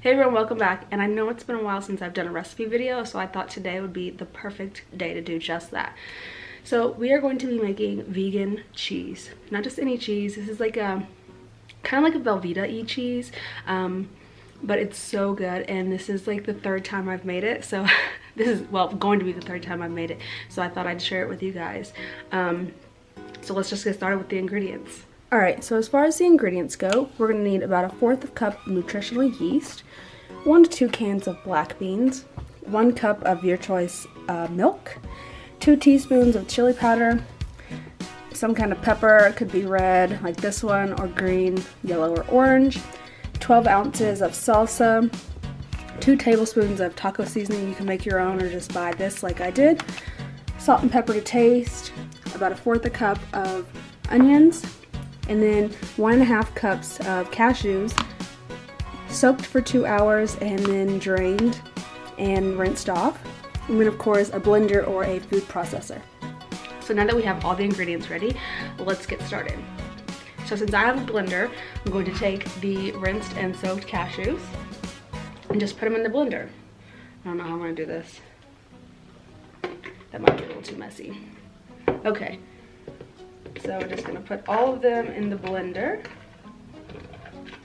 Hey everyone, welcome back. And I know it's been a while since I've done a recipe video, so I thought today would be the perfect day to do just that. So we are going to be making vegan cheese. Not just any cheese. This is like a kind of like a Velveeta-y cheese, but it's so good. And this is like the third time I've made it. So this is, well, going to be the third time I've made it. So I thought I'd share it with you guys. So let's just get started with the ingredients. Alright, so as far as the ingredients go, we're going to need about 1/4 cup of nutritional yeast, 1 to 2 cans of black beans, 1 cup of your choice milk, 2 teaspoons of chili powder, some kind of pepper. It could be red like this one, or green, yellow, or orange, 12 ounces of salsa, 2 tablespoons of taco seasoning. You can make your own or just buy this like I did, salt and pepper to taste, about 1/4 cup of onions, and then 1.5 cups of cashews, soaked for 2 hours and then drained and rinsed off. And then of course a blender or a food processor. So now that we have all the ingredients ready, let's get started. So since I have a blender, I'm going to take the rinsed and soaked cashews and just put them in the blender. I don't know how I'm going to do this. That might be a little too messy. Okay. So we're just going to put all of them in the blender,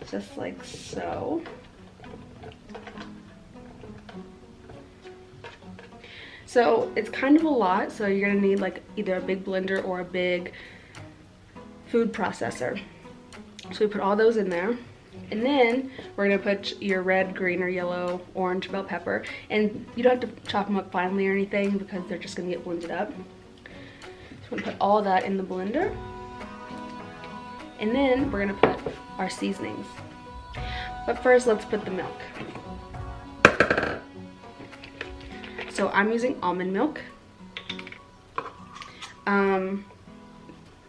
just like so. So it's kind of a lot, so you're going to need like either a big blender or a big food processor. So we put all those in there, and then we're going to put your red, green, or yellow, orange bell pepper, and you don't have to chop them up finely or anything because they're just going to get blended up. We're gonna put all that in the blender, and then we're gonna put our seasonings. But first, let's put the milk. So I'm using almond milk.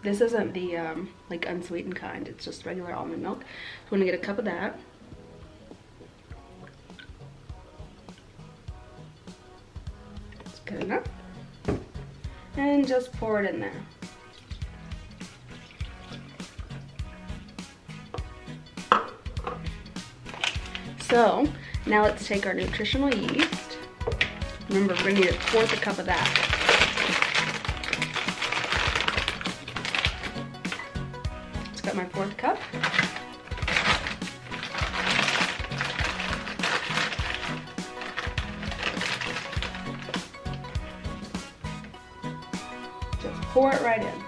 This isn't the like unsweetened kind, it's just regular almond milk. So I'm gonna get a cup of that. That's good enough. And just pour it in there. So now let's take our nutritional yeast. Remember, we're gonna need 1/4 cup of that. Just got my 1/4 cup. Just pour it right in.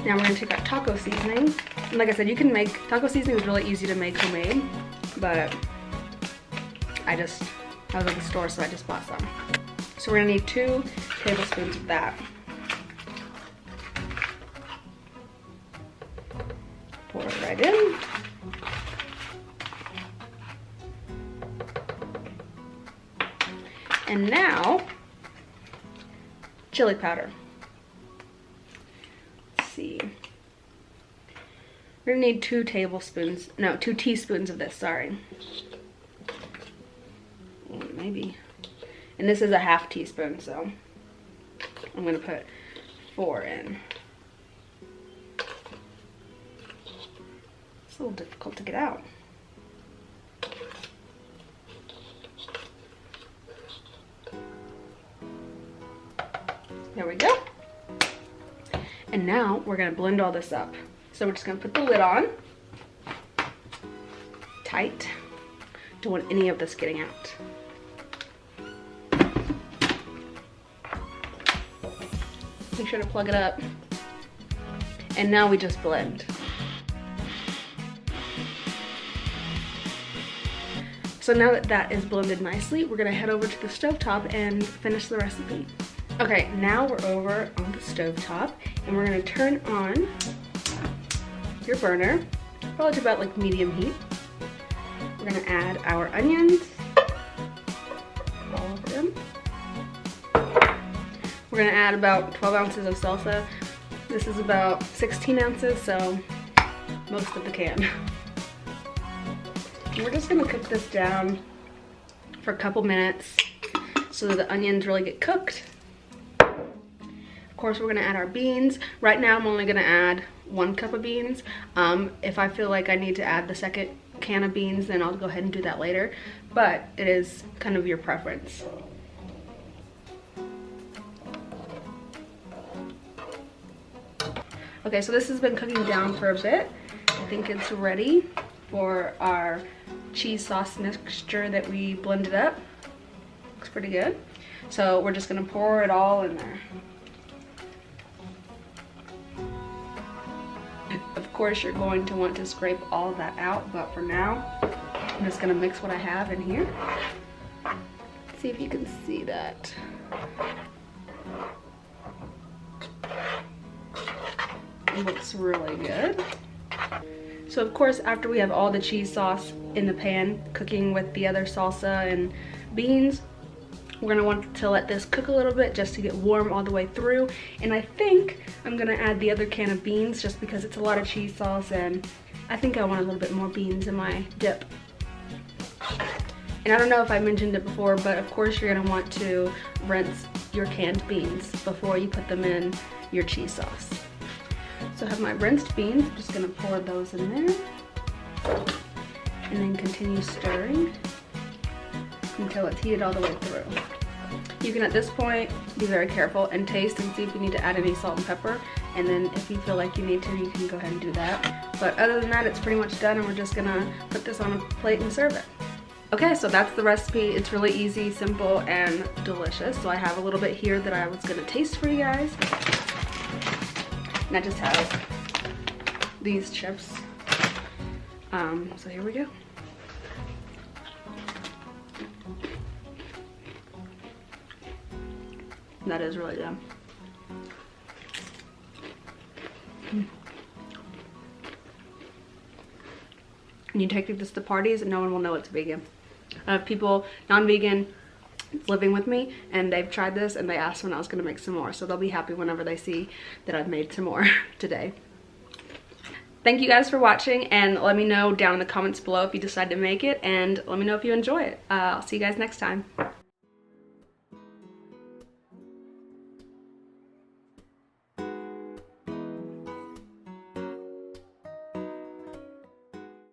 Now we're going to take our taco seasoning. And like I said, you can make, taco seasoning is really easy to make homemade, but I was at the store, so I just bought some. So we're going to need 2 tablespoons of that. Pour it right in. And now, chili powder. Let's see. We're gonna need 2 teaspoons of this, sorry. Maybe. And this is a 1/2 teaspoon, so I'm gonna put 4 in. It's a little difficult to get out. There we go. And now we're gonna blend all this up. So we're just gonna put the lid on tight. Don't want any of this getting out. Make sure to plug it up. And now we just blend. So now that that is blended nicely, we're gonna head over to the stovetop and finish the recipe. Okay, now we're over on the stovetop, and we're gonna turn on your burner, probably to about like medium heat. We're gonna add our onions, all of them. We're gonna add about 12 ounces of salsa. This is about 16 ounces, so most of the can. And we're just gonna cook this down for a couple minutes so that the onions really get cooked. Of course, we're gonna add our beans. Right now, I'm only gonna add 1 cup of beans. If I feel like I need to add the second can of beans, then I'll go ahead and do that later, but it is kind of your preference. Okay, so this has been cooking down for a bit. I think it's ready for our cheese sauce mixture that we blended up. Looks pretty good. So we're just gonna pour it all in there. Of course, you're going to want to scrape all of that out, but for now, I'm just gonna mix what I have in here. See if you can see that. It looks really good. So of course, after we have all the cheese sauce in the pan cooking with the other salsa and beans, we're gonna want to let this cook a little bit just to get warm all the way through. And I think I'm gonna add the other can of beans just because it's a lot of cheese sauce and I think I want a little bit more beans in my dip. And I don't know if I mentioned it before, but of course you're gonna want to rinse your canned beans before you put them in your cheese sauce. So I have my rinsed beans, I'm just gonna pour those in there and then continue stirring until it's heated all the way through. You can at this point be very careful and taste and see if you need to add any salt and pepper, and then if you feel like you need to, you can go ahead and do that. But other than that, it's pretty much done, and we're just gonna put this on a plate and serve it. Okay, so that's the recipe. It's really easy, simple, and delicious. So I have a little bit here that I was gonna taste for you guys. And I just have these chips. So here we go. That is really good. And you take this to parties and no one will know it's vegan. I have people, non-vegan, living with me, and they've tried this and they asked when I was gonna make some more. So they'll be happy whenever they see that I've made some more today. Thank you guys for watching, and let me know down in the comments below if you decide to make it, and let me know if you enjoy it. I'll see you guys next time.